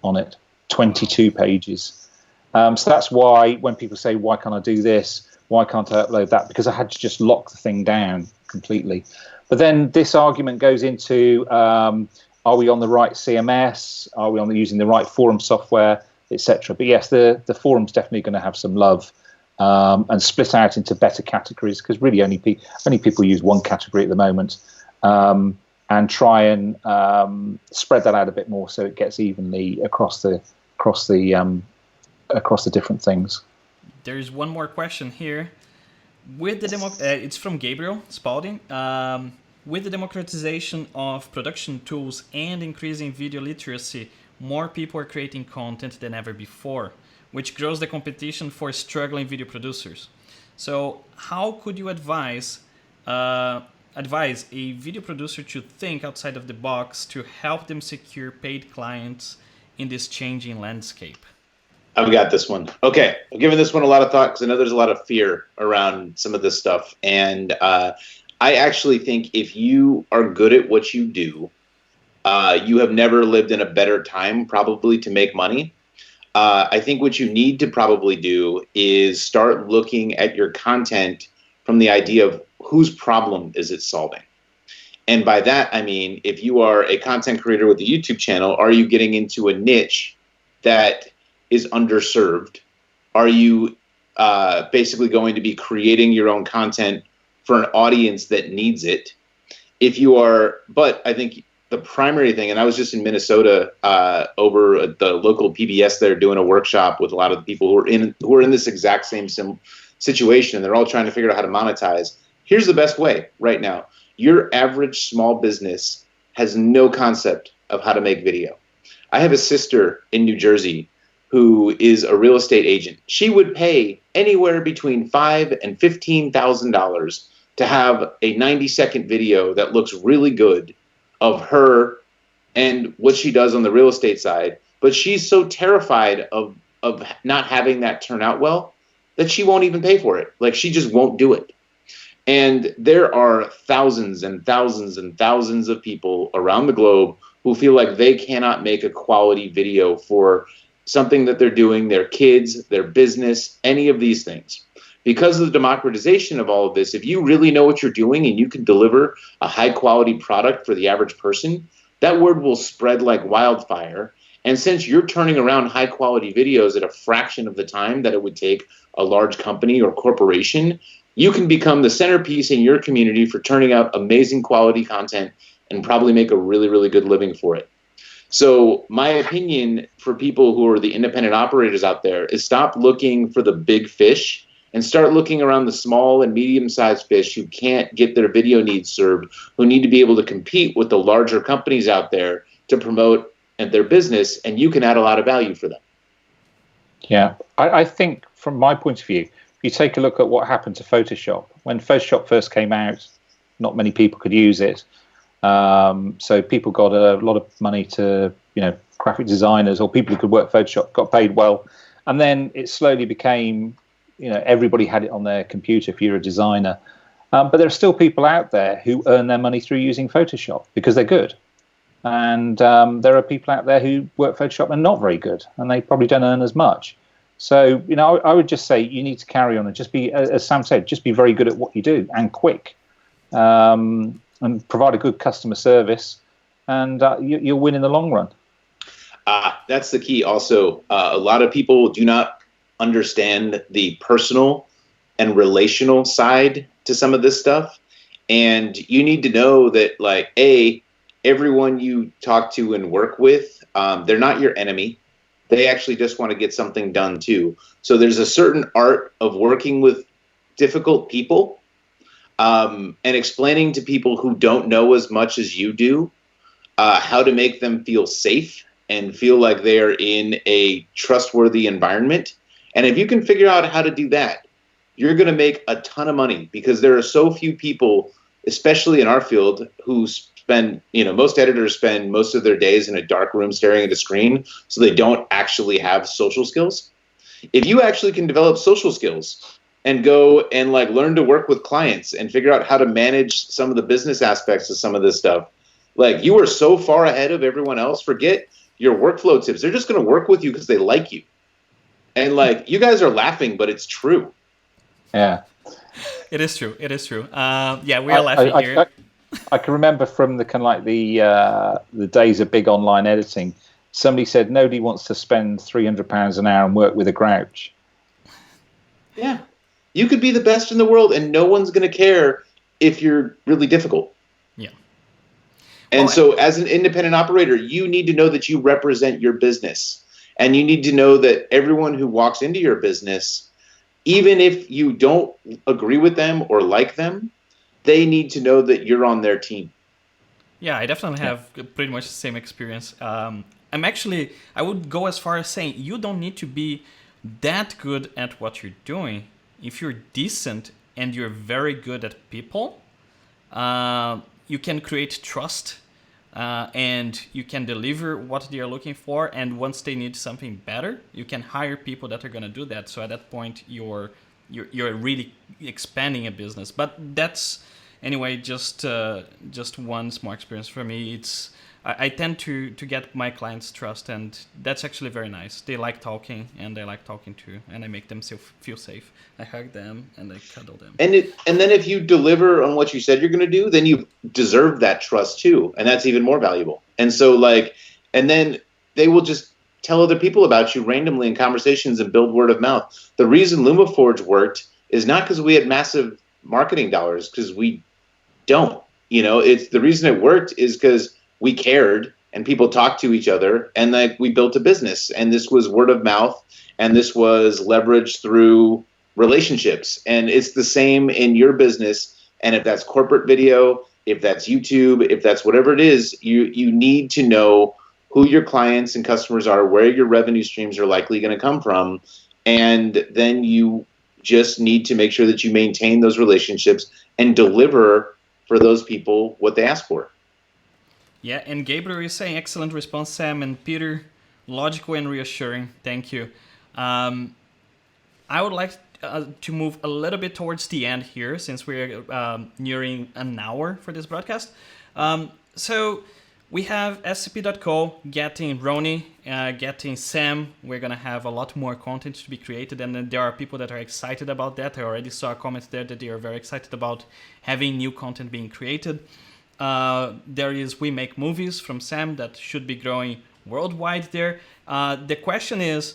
on it. 22 pages. So that's why when people say, "Why can't I do this? Why can't I upload that?" Because I had to just lock the thing down completely. But then this argument goes into, are we on the right CMS? Are we using the right forum software, etc.? But yes, the forum's definitely going to have some love, and split out into better categories, because really only people use one category at the moment, and try and spread that out a bit more so it gets evenly across the different things. There's one more question here. With the it's from Gabriel Spalding. With the democratization of production tools and increasing video literacy, more people are creating content than ever before, which grows the competition for struggling video producers. So how could you advise a video producer to think outside of the box to help them secure paid clients in this changing landscape? I've got this one. Okay, I've given this one a lot of thought, because I know there's a lot of fear around some of this stuff. And I actually think if you are good at what you do, you have never lived in a better time probably to make money. I think what you need to probably do is start looking at your content from the idea of whose problem is it solving. And by that, I mean, if you are a content creator with a YouTube channel, are you getting into a niche that is underserved? Are you basically going to be creating your own content for an audience that needs it? If you are, but I think the primary thing, and I was just in Minnesota over at the local PBS there doing a workshop with a lot of the people who are in this exact same situation, and they're all trying to figure out how to monetize. Here's the best way right now. your average small business has no concept of how to make video. I have a sister in New Jersey who is a real estate agent. She would pay anywhere between $5,000 and $15,000 to have a 90-second video that looks really good of her and what she does on the real estate side. But she's so terrified of not having that turn out well that she won't even pay for it. Like, she just won't do it. And there are thousands and thousands and thousands of people around the globe who feel like they cannot make a quality video for something that they're doing, their kids, their business, any of these things. Because of the democratization of all of this, if you really know what you're doing and you can deliver a high quality product for the average person, that word will spread like wildfire. And since you're turning around high quality videos at a fraction of the time that it would take a large company or corporation, you can become the centerpiece in your community for turning out amazing quality content and probably make a really, really good living for it. So my opinion for people who are the independent operators out there is stop looking for the big fish and start looking around the small and medium-sized fish who can't get their video needs served, who need to be able to compete with the larger companies out there to promote their business, and you can add a lot of value for them. Yeah, I think from my point of view, if you take a look at what happened to Photoshop. When Photoshop first came out, not many people could use it. So people got a lot of money to, graphic designers or people who could work Photoshop got paid well. And then it slowly became, everybody had it on their computer if you're a designer. But there are still people out there who earn their money through using Photoshop because they're good. And there are people out there who work Photoshop and not very good, and they probably don't earn as much. So, I would just say you need to carry on and just be, as Sam said, just be very good at what you do and quick, and provide a good customer service, and you'll win in the long run. That's the key. Also, a lot of people do not understand the personal and relational side to some of this stuff. And you need to know that, like, everyone you talk to and work with, they're not your enemy. They actually just want to get something done too. So there's a certain art of working with difficult people, and explaining to people who don't know as much as you do how to make them feel safe and feel like they are in a trustworthy environment. And if you can figure out how to do that, you're going to make a ton of money, because there are so few people, especially in our field, who spend, most editors spend most of their days in a dark room staring at a screen, so they don't actually have social skills. If you actually can develop social skills and go and learn to work with clients and figure out how to manage some of the business aspects of some of this stuff, you are so far ahead of everyone else. Forget your workflow tips. They're just going to work with you because they like you. And you guys are laughing, but it's true. Yeah. It is true. It is true. Yeah, we are laughing here. I can remember from the kind of the days of big online editing, somebody said nobody wants to spend £300 an hour and work with a grouch. Yeah. You could be the best in the world and no one's going to care if you're really difficult. Yeah. And so as an independent operator, you need to know that you represent your business, and you need to know that everyone who walks into your business, even if you don't agree with them or like them, they need to know that you're on their team. Yeah, I definitely have pretty much the same experience. I would go as far as saying you don't need to be that good at what you're doing. If you're decent and you're very good at people, you can create trust, and you can deliver what they are looking for. And once they need something better, you can hire people that are going to do that. So at that point, you're really expanding a business. But that's anyway just one small experience for me. I tend to get my clients' trust, and that's actually very nice. They like talking, and I like talking too, and I make them feel safe. I hug them and I cuddle them. And then if you deliver on what you said you're going to do, then you deserve that trust too, and that's even more valuable. And so and then they will just tell other people about you randomly in conversations and build word of mouth. The reason LumaForge worked is not because we had massive marketing dollars, because we don't. It's the reason it worked is because we cared and people talked to each other, and we built a business, and this was word of mouth, and this was leveraged through relationships. And it's the same in your business. And if that's corporate video, if that's YouTube, if that's whatever it is, you need to know who your clients and customers are, where your revenue streams are likely going to come from, and then you just need to make sure that you maintain those relationships and deliver for those people what they ask for. Yeah, and Gabriel is saying, excellent response, Sam and Peter. Logical and reassuring. Thank you. I would like to move a little bit towards the end here, since we're nearing an hour for this broadcast. So we have scp.co getting Ronny, getting Sam. We're going to have a lot more content to be created, and then there are people that are excited about that. I already saw comments there that they are very excited about having new content being created. There is We Make Movies from Sam that should be growing worldwide there. The question is,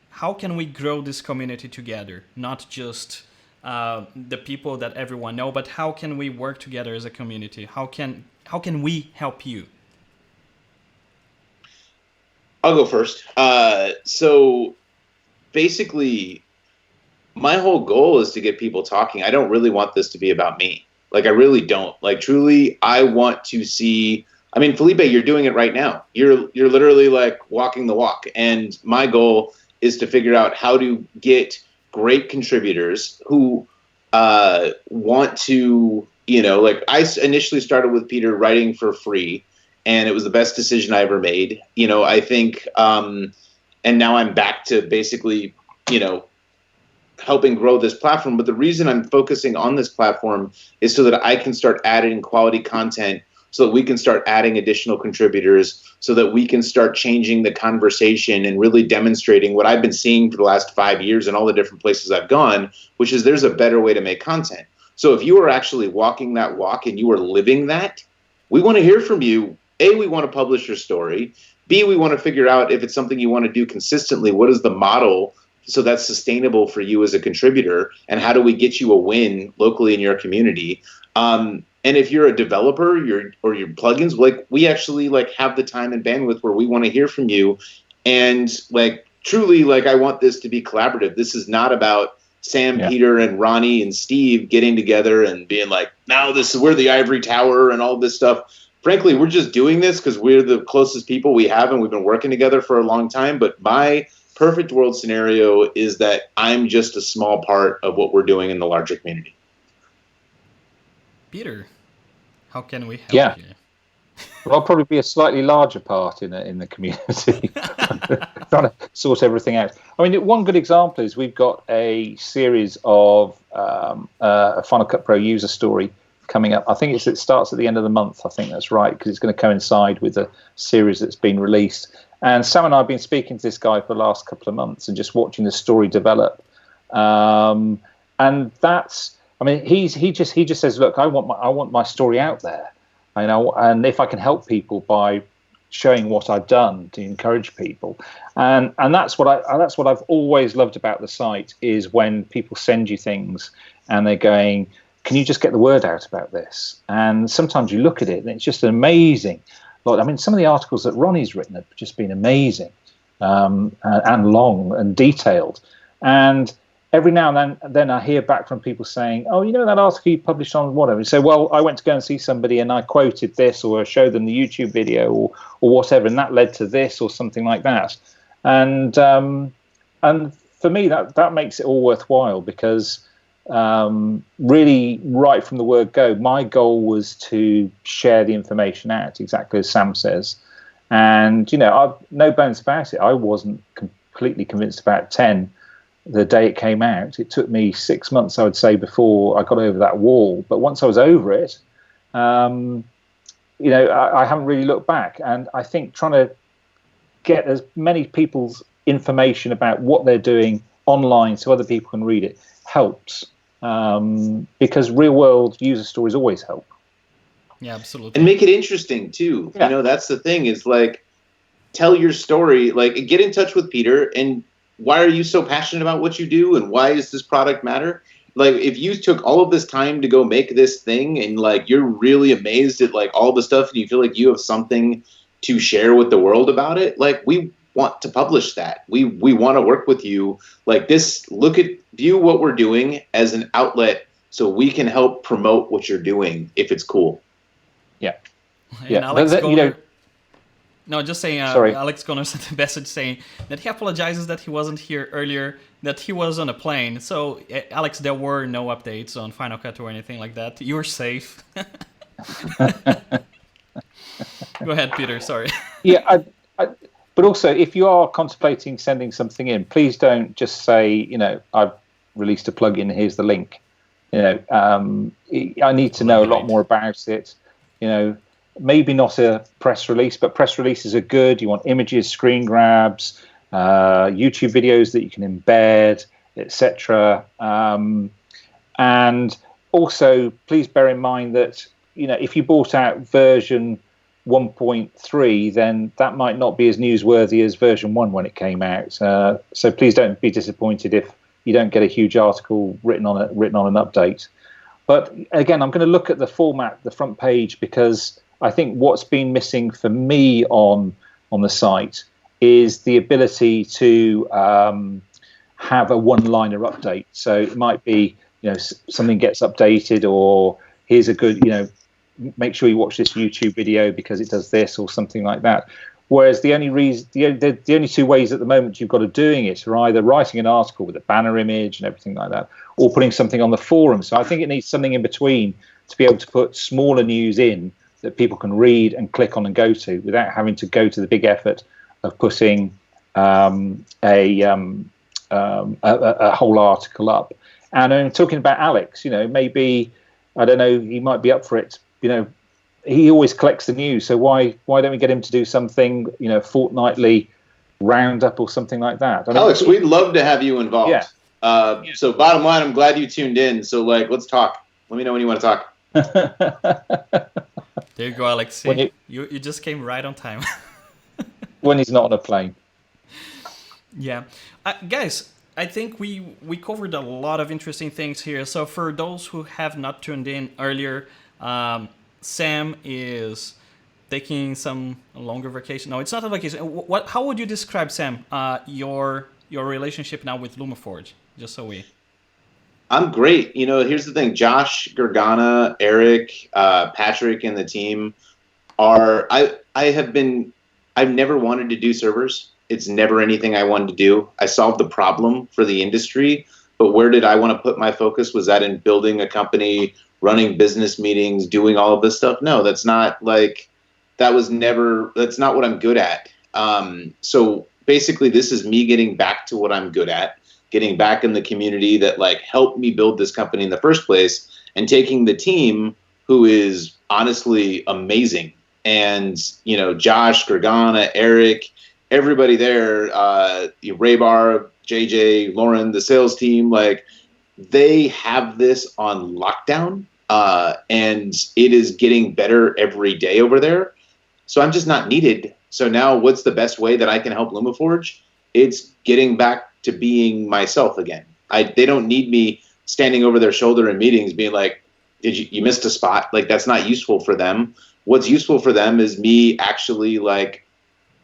how can we grow this community together? Not just the people that everyone know, but how can we work together as a community? How can we help you? I'll go first. So basically, my whole goal is to get people talking. I don't really want this to be about me. Like, I really don't. Like, truly, I want to see. I mean, Felipe, you're doing it right now. You're literally like walking the walk. And my goal is to figure out how to get great contributors who want to, like, I initially started with Peter writing for free, and it was the best decision I ever made. I think, and now I'm back to basically, helping grow this platform. But the reason I'm focusing on this platform is so that I can start adding quality content, so that we can start adding additional contributors, so that we can start changing the conversation and really demonstrating what I've been seeing for the last 5 years in all the different places I've gone, which is there's a better way to make content. So if you are actually walking that walk and you are living that, we want to hear from you. A, we want to publish your story. B, we want to figure out if it's something you want to do consistently. What is the model so that's sustainable for you as a contributor? And how do we get you a win locally in your community? And if you're a developer, or your plugins, like, we actually like have the time and bandwidth where we want to hear from you. And like, truly, like, I want this to be collaborative. This is not about Sam, Peter, and Ronny and Steve getting together and being like, now we're the ivory tower and all this stuff. Frankly, we're just doing this because we're the closest people we have, and we've been working together for a long time. But my perfect world scenario is that I'm just a small part of what we're doing in the larger community. Peter, how can we help you? Well, I'll probably be a slightly larger part in the community, trying to sort everything out. I mean, one good example is we've got a series of a Final Cut Pro user story coming up. I think it starts at the end of the month. I think that's right, because it's going to coincide with a series that's been released. And Sam and I have been speaking to this guy for the last couple of months and just watching the story develop. And that's, I mean, he just says, look, I want my story out there, and if I can help people by showing what I've done to encourage people, and that's what I've always loved about the site, is when people send you things and they're going, can you just get the word out about this? And sometimes you look at it and it's just amazing. Like, I mean, some of the articles that Ronny's written have just been amazing, and long and detailed. And every now and then I hear back from people saying, oh, that article you published on whatever. So, well, I went to go and see somebody and I quoted this, or I showed them the YouTube video or whatever, and that led to this or something like that. And for me, that makes it all worthwhile, because really, right from the word go, my goal was to share the information out, exactly as Sam says. And, I've no bones about it. I wasn't completely convinced about 10 the day it came out. It took me 6 months, I would say, before I got over that wall. But once I was over it, I haven't really looked back. And I think trying to get as many people's information about what they're doing online so other people can read it helps, because real world user stories always help. Yeah, absolutely. And make it interesting too. Yeah. That's the thing, is like, tell your story, like, get in touch with Peter, and why are you so passionate about what you do, and why does this product matter? Like, if you took all of this time to go make this thing, and like, you're really amazed at like all the stuff, and you feel like you have something to share with the world about it, like, we want to publish that. We want to work with you. Like, view what we're doing as an outlet so we can help promote what you're doing if it's cool. Yeah. And Yeah. Alex But, Goner, no, just saying, Sorry. Alex Goner sent a message saying that he apologizes that he wasn't here earlier, that he was on a plane. So, Alex, there were no updates on Final Cut or anything like that. You're safe. Go ahead, Peter. Sorry. Yeah. But also, if you are contemplating sending something in, please don't just say, I've released a plugin, here's the link. I need to know a lot more about it. Maybe not a press release, but press releases are good. You want images, screen grabs, YouTube videos that you can embed, etc. And also, please bear in mind that if you bought out version 1.3, then that might not be as newsworthy as version 1 when it came out. So please don't be disappointed if you don't get a huge article written on an update. But again, I'm going to look at the format, the front page, because I think what's been missing for me on the site is the ability to have a one-liner update. So it might be, something gets updated, or here's a good, make sure you watch this YouTube video because it does this, or something like that. Whereas the only two ways at the moment you've got of doing it are either writing an article with a banner image and everything like that, or putting something on the forum. So I think it needs something in between to be able to put smaller news in that people can read and click on and go to without having to go to the big effort of putting a whole article up. And I'm talking about Alex, maybe, I don't know, he might be up for it. He always collects the news, so why don't we get him to do something, fortnightly roundup or something like that? Alex, we'd love to have you involved. Yeah. So bottom line, I'm glad you tuned in. So let's talk. Let me know when you want to talk. There you go, Alex. You just came right on time. When he's not on a plane. Yeah. Guys, I think we covered a lot of interesting things here. So for those who have not tuned in earlier, Sam is taking some longer vacation. No, it's not a vacation. How would you describe, Sam, your relationship now with LumaForge? Just so we... I'm great. Here's the thing. Josh, Gergana, Eric, Patrick, and the team are... I've never wanted to do servers. It's never anything I wanted to do. I solved the problem for the industry, but where did I want to put my focus? Was that in building a company, running business meetings, doing all of this stuff? No, that's not that's not what I'm good at. So basically this is me getting back to what I'm good at, getting back in the community that helped me build this company in the first place, and taking the team, who is honestly amazing. And, Josh, Gergana, Eric, everybody there, Raybar, JJ, Lauren, the sales team, they have this on lockdown, and it is getting better every day over there. So I'm just not needed. So now what's the best way that I can help LumaForge? It's getting back to being myself again. They don't need me standing over their shoulder in meetings being like, you missed a spot? That's not useful for them. What's useful for them is me actually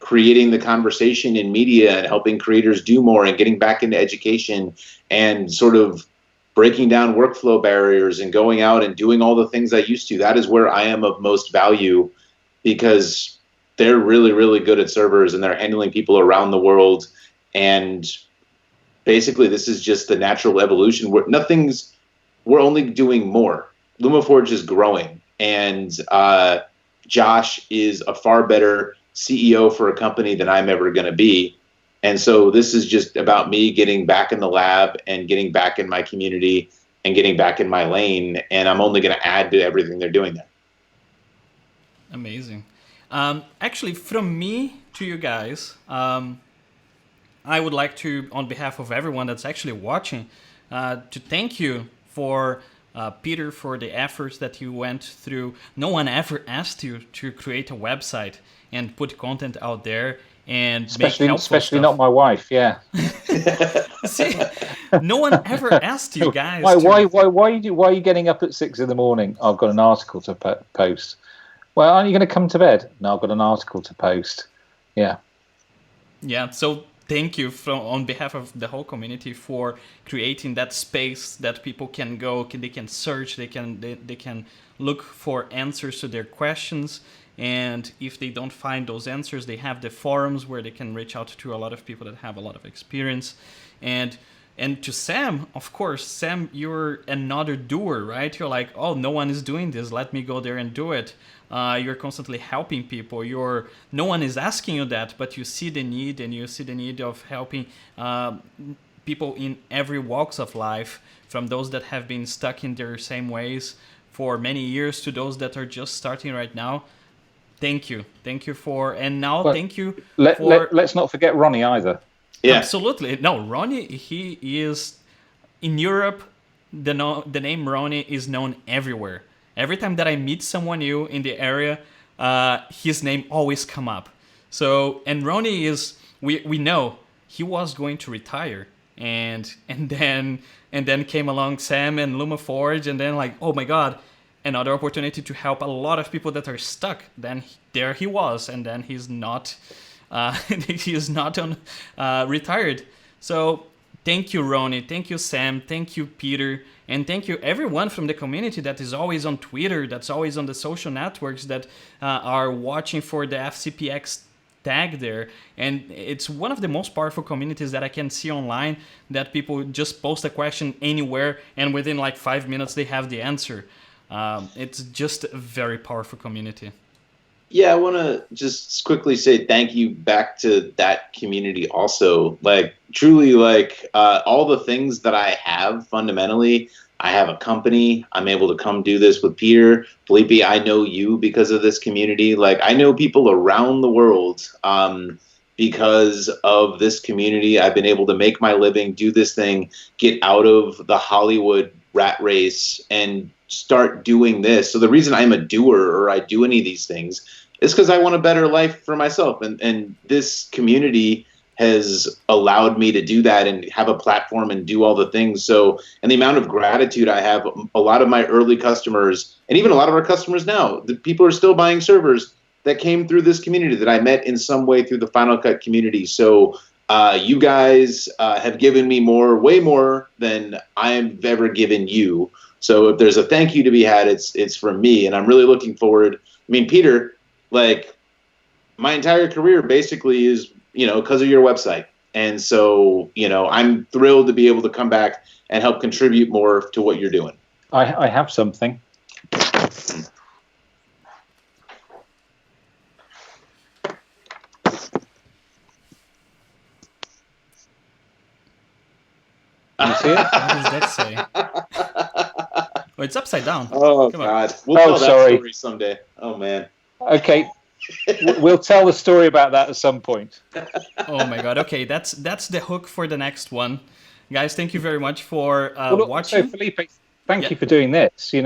creating the conversation in media and helping creators do more and getting back into education and sort of breaking down workflow barriers and going out and doing all the things I used to. That is where I am of most value, because they're really, really good at servers and they're handling people around the world. And basically this is just the natural evolution. We're only doing more. LumaForge is growing, and Josh is a far better CEO for a company than I'm ever going to be. And so this is just about me getting back in the lab and getting back in my community and getting back in my lane. And I'm only going to add to everything they're doing there. Amazing. Actually, from me to you guys, I would like to, on behalf of everyone that's actually watching, to thank you for Peter, for the efforts that you went through. No one ever asked you to create a website and put content out there and especially stuff. Not my wife. Yeah. See, no one ever asked you guys. Why are you getting up at 6 a.m? I've got an article to post. Well, aren't you going to come to bed? No, I've got an article to post. Yeah. Yeah. So thank you on behalf of the whole community for creating that space that people can go, they can search, they can look for answers to their questions. And if they don't find those answers, they have the forums where they can reach out to a lot of people that have a lot of experience. And to Sam, of course, Sam, you're another doer, right? You're like, oh, no one is doing this, let me go there and do it. You're constantly helping people. No one is asking you that, but you see the need, and you see the need of helping people in every walks of life, from those that have been stuck in their same ways for many years to those that are just starting right now. Thank you for, and now thank you for. Let's not forget Ronny either. Yeah, absolutely. No, Ronny, he is in Europe. The name Ronny is known everywhere. Every time that I meet someone new in the area, his name always come up. So, and Ronny is, we know he was going to retire, and then came along Sam and LumaForge, and then like, oh my God, another opportunity to help a lot of people that are stuck. Then there he was, and then he's not. He is not retired. So thank you, Ronny. Thank you, Sam. Thank you, Peter. And thank you, everyone from the community that is always on Twitter, that's always on the social networks, that are watching for the FCPX tag there. And it's one of the most powerful communities that I can see online, that people just post a question anywhere, and within like 5 minutes they have the answer. It's just a very powerful community. Yeah, I want to just quickly say thank you back to that community also. Like, truly, like, all the things that I have fundamentally, I have a company. I'm able to come do this with Peter. Felipe, I know you because of this community. Like, I know people around the world because of this community. I've been able to make my living, do this thing, get out of the Hollywood rat race, and start doing this. So the reason I'm a doer, or I do any of these things, is because I want a better life for myself. And this community has allowed me to do that and have a platform and do all the things. So, and the amount of gratitude I have, a lot of my early customers, and even a lot of our customers now, the people are still buying servers that came through this community that I met in some way through the Final Cut community. So you guys have given me way more than I've ever given you. So if there's a thank you to be had, it's from me. And I'm really looking forward. I mean, Peter, like, my entire career basically is, because of your website. And so, I'm thrilled to be able to come back and help contribute more to what you're doing. I have something. Can you see it? What does that say? Oh, it's upside down. Oh, Come God. on. We'll tell sorry. that story someday. Oh, man. Okay. We'll tell the story about that at some point. Oh my God. Okay, that's the hook for the next one. Guys, thank you very much for watching. So Felipe, thank you for doing this. I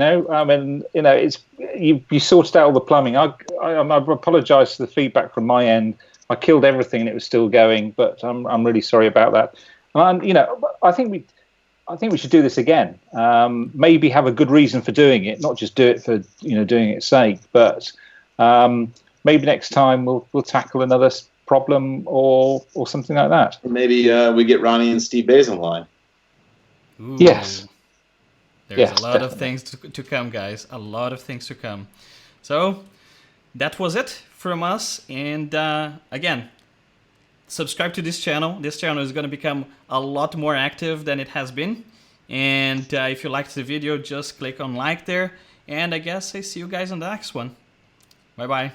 mean, it's you sorted out all the plumbing. I apologise for the feedback from my end. I killed everything and it was still going, but I'm really sorry about that. And I think we should do this again. Maybe have a good reason for doing it, not just do it for doing its sake. But maybe next time we'll tackle another problem or something like that. Maybe we get Ronny and Steve Bays in line. Ooh. Yes. There's a lot of things to come, guys. A lot of things to come. So that was it from us. And again, subscribe to this channel. This channel is going to become a lot more active than it has been. And if you liked the video, just click on like there. And I guess I see you guys on the next one. Bye-bye.